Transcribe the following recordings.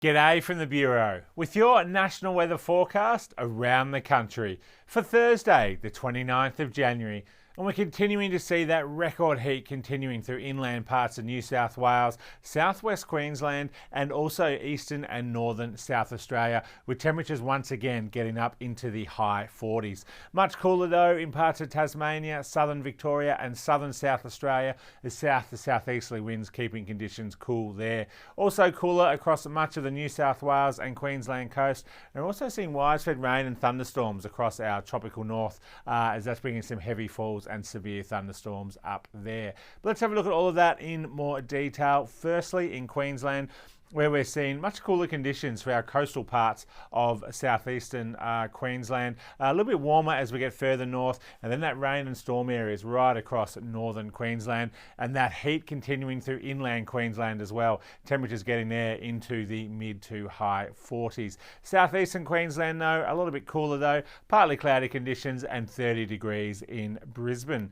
G'day from the Bureau with your national weather forecast around the country for Thursday, the 29th of January. And we're continuing to see that record heat continuing through inland parts of New South Wales, southwest Queensland, and also eastern and northern South Australia, with temperatures once again getting up into the high 40s. Much cooler though in parts of Tasmania, southern Victoria, and southern South Australia, as south to southeasterly winds keeping conditions cool there. Also cooler across much of the New South Wales and Queensland coast. And we're also seeing widespread rain and thunderstorms across our tropical north, as that's bringing some heavy falls and severe thunderstorms up there. But let's have a look at all of that in more detail. Firstly, in Queensland, where we're seeing much cooler conditions for our coastal parts of southeastern Queensland. A little bit warmer as we get further north, and then that rain and storm areas right across northern Queensland, and that heat continuing through inland Queensland as well. Temperatures getting there into the mid to high 40s. Southeastern Queensland though, a little bit cooler though, partly cloudy conditions and 30 degrees in Brisbane.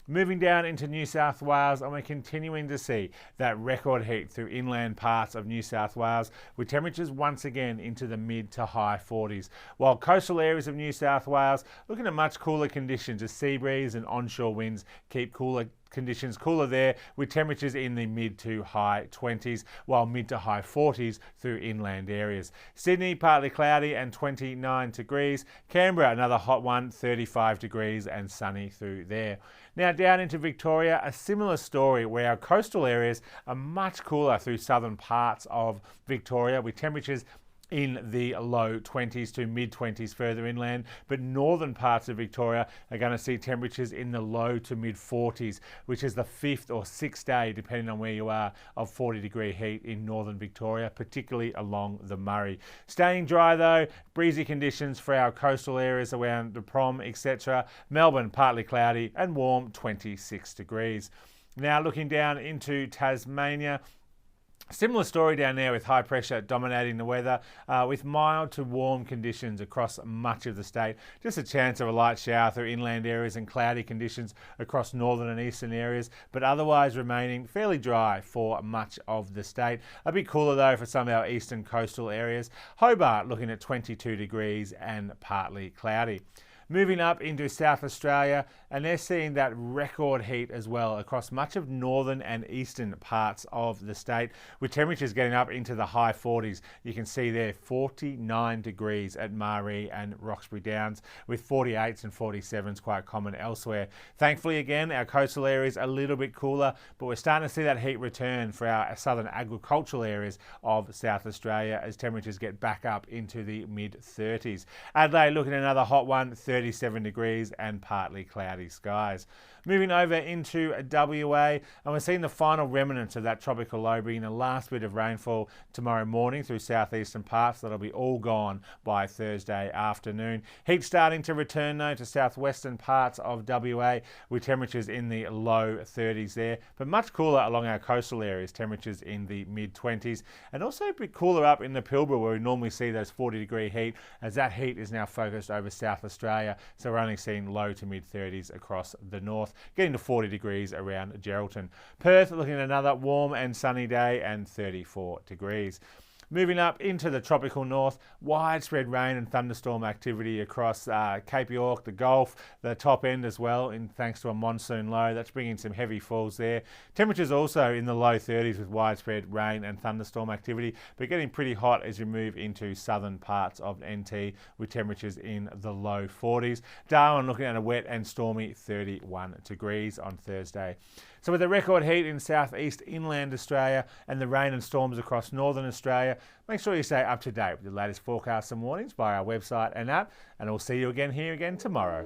Moving down into New South Wales, and we're continuing to see that record heat through inland parts of New South Wales, with temperatures once again into the mid to high 40s. While coastal areas of New South Wales looking at much cooler conditions as sea breeze and onshore winds keep conditions cooler there, with temperatures in the mid to high 20s, while mid to high 40s through inland areas. Sydney, partly cloudy and 29 degrees. Canberra, another hot one, 35 degrees and sunny through there. Now down into Victoria, a similar story where our coastal areas are much cooler through southern parts of Victoria, with temperatures in the low 20s to mid 20s further inland, but northern parts of Victoria are going to see temperatures in the low to mid 40s, which is the fifth or sixth day, depending on where you are, of 40-degree heat in northern Victoria, particularly along the Murray. Staying dry though, breezy conditions for our coastal areas around the Prom, etc. Melbourne, partly cloudy and warm, 26 degrees. Now looking down into Tasmania, similar story down there with high pressure dominating the weather, with mild to warm conditions across much of the state. Just a chance of a light shower through inland areas and cloudy conditions across northern and eastern areas, but otherwise remaining fairly dry for much of the state. A bit cooler though for some of our eastern coastal areas. Hobart looking at 22 degrees and partly cloudy. Moving up into South Australia, and they're seeing that record heat as well across much of northern and eastern parts of the state, with temperatures getting up into the high 40s. You can see there 49 degrees at Maree and Roxbury Downs, with 48s and 47s quite common elsewhere. Thankfully again, our coastal areas a little bit cooler, but we're starting to see that heat return for our southern agricultural areas of South Australia as temperatures get back up into the mid 30s. Adelaide looking at another hot one, 37 degrees and partly cloudy skies. Moving over into WA, and we're seeing the final remnants of that tropical low bringing the last bit of rainfall tomorrow morning through southeastern parts. That'll be all gone by Thursday afternoon. Heat starting to return though to southwestern parts of WA, with temperatures in the low 30s there, but much cooler along our coastal areas, temperatures in the mid 20s, and also a bit cooler up in the Pilbara where we normally see those 40-degree heat, as that heat is now focused over South Australia, so we're only seeing low to mid 30s across the north, getting to 40 degrees around Geraldton. Perth looking at another warm and sunny day and 34 degrees. Moving up into the tropical north, widespread rain and thunderstorm activity across Cape York, the Gulf, the top end as well, thanks to a monsoon low. That's bringing some heavy falls there. Temperatures also in the low 30s with widespread rain and thunderstorm activity, but getting pretty hot as we move into southern parts of NT with temperatures in the low 40s. Darwin looking at a wet and stormy 31 degrees on Thursday. So with the record heat in southeast inland Australia and the rain and storms across northern Australia, make sure you stay up to date with the latest forecasts and warnings by our website and app, and we'll see you again here tomorrow.